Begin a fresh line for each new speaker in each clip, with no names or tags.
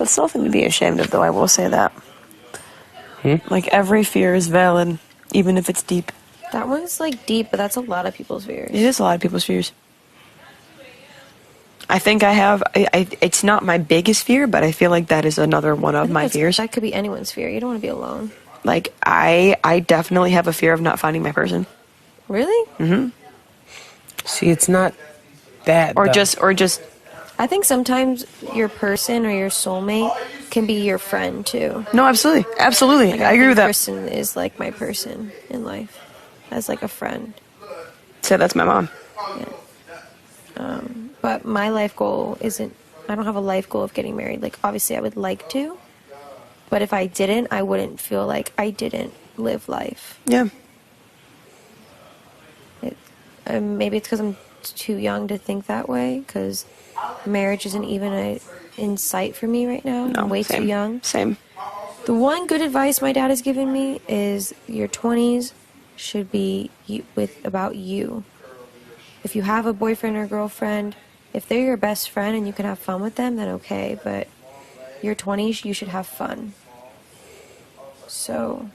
That's nothing to be ashamed of, though, I will say that. Like, every fear is valid, even if it's deep.
That one's, like, deep, but that's a lot of people's fears.
It is a lot of people's fears. I think I have... it's not my biggest fear, but I feel like that is another one of my fears.
That could be anyone's fear. You don't want to be alone.
Like, I definitely have a fear of not finding my person.
Really?
Mm-hmm.
See, it's not that...
Or just...
I think sometimes your person or your soulmate can be your friend, too.
No, absolutely. Absolutely.
Like,
I agree with that.
Kristen is, like, my person in life. As, like, a friend.
So that's my mom.
Yeah. But my life goal isn't... I don't have a life goal of getting married. Like, obviously, I would like to. But if I didn't, I wouldn't feel like I didn't live life.
Yeah.
Maybe it's because I'm too young to think that way, because marriage isn't even in sight for me right now.
No,
I'm way too young.
Same.
The one good advice my dad has given me is your 20s should be about you. If you have a boyfriend or girlfriend, if they're your best friend and you can have fun with them, then okay, but your 20s, you should have fun. So,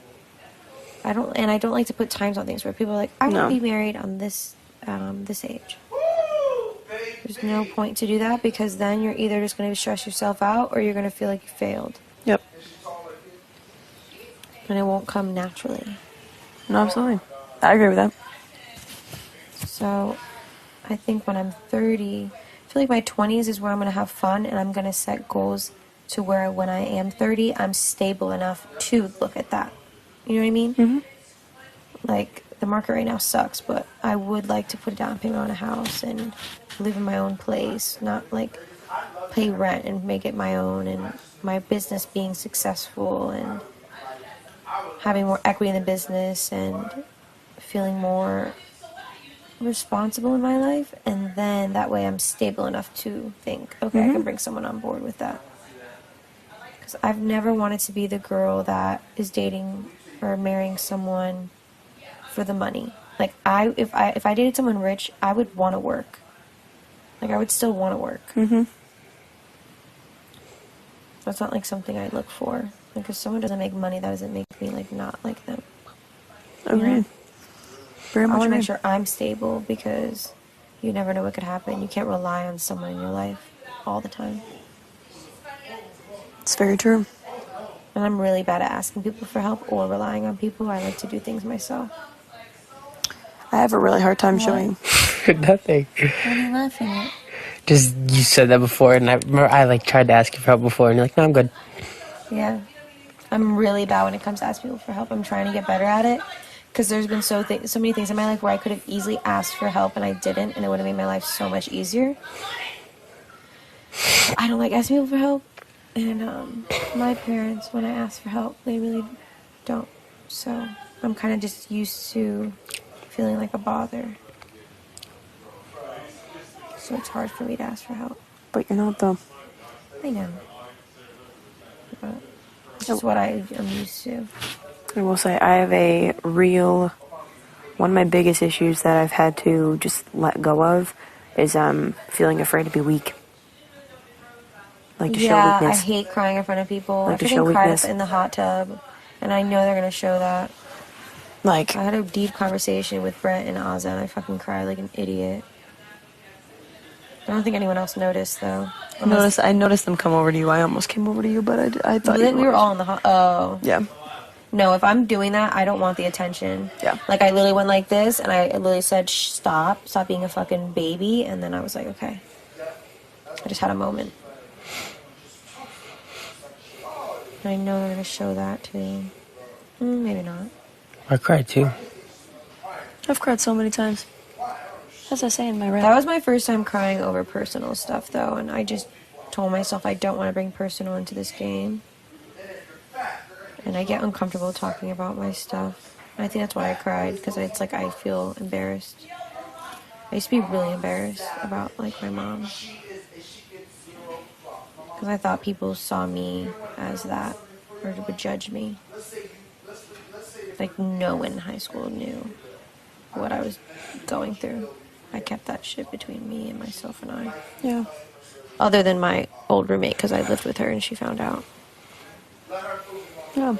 I don't like to put times on things where people are like, I want to be married on this age. There's no point to do that, because then you're either just going to stress yourself out or you're going to feel like you failed.
Yep.
And it won't come naturally.
No, absolutely. I agree with that.
So, I think when I'm 30, I feel like my 20s is where I'm going to have fun, and I'm going to set goals to where when I am 30, I'm stable enough to look at that. You know what I mean?
Mm-hmm.
Like, the market right now sucks, but I would like to put a down payment on a house and live in my own place, not, like, pay rent and make it my own, and my business being successful and having more equity in the business and feeling more responsible in my life, and then that way I'm stable enough to think, okay, I can bring someone on board with that. Because I've never wanted to be the girl that is dating or marrying someone for the money. Like, if I dated someone rich, I would want to work. Like, I would still want to work.
Mm-hmm.
That's not, like, something I look for. Like, if someone doesn't make money, that doesn't make me, like, not like them.
Agreed. Very much.
I want to make sure I'm stable, because you never know what could happen. You can't rely on someone in your life all the time.
It's very true.
And I'm really bad at asking people for help or relying on people. I like to do things myself.
I have a really hard time showing.
Nothing.
What are you laughing at?
Just, you said that before, and I remember I tried to ask you for help before, and you're like, no, I'm good.
Yeah. I'm really bad when it comes to asking people for help. I'm trying to get better at it, because there's been so many things in my life where I could have easily asked for help and I didn't, and it would have made my life so much easier. I don't like asking people for help, and my parents, when I ask for help, they really don't. So I'm kind of just used to feeling like a bother. So it's hard for me to ask for help.
But you're not, though.
I know. But it's just what I am used to.
I will say, I have one of my biggest issues that I've had to just let go of is feeling afraid to be weak. Like, to show weakness.
Yeah, I hate crying in front of people.
Like,
I
to show
freaking cried
weakness.
in the hot tub, and I know they're going to show that.
Like,
I had a deep conversation with Brett and Ozza, and I fucking cried like an idiot. I don't think anyone else noticed, though.
I noticed them come over to you. I almost came over to you, but I thought
we were all in the hot... Oh.
Yeah.
No, if I'm doing that, I don't want the attention.
Yeah.
Like, I literally went like this, and I literally said, stop being a fucking baby, and then I was like, okay. I just had a moment. I know they're going to show that, too. Maybe not.
I cried, too.
I've cried so many times. As I say in my rap.
That was my first time crying over personal stuff, though, and I just told myself I don't want to bring personal into this game. And I get uncomfortable talking about my stuff. And I think that's why I cried, because it's like I feel embarrassed. I used to be really embarrassed about, like, my mom. Because I thought people saw me as that, or would judge me. Like, no one in high school knew what I was going through. I kept that shit between me and myself and I.
Yeah.
other than my old roommate because I lived with her and she found out.
Yeah.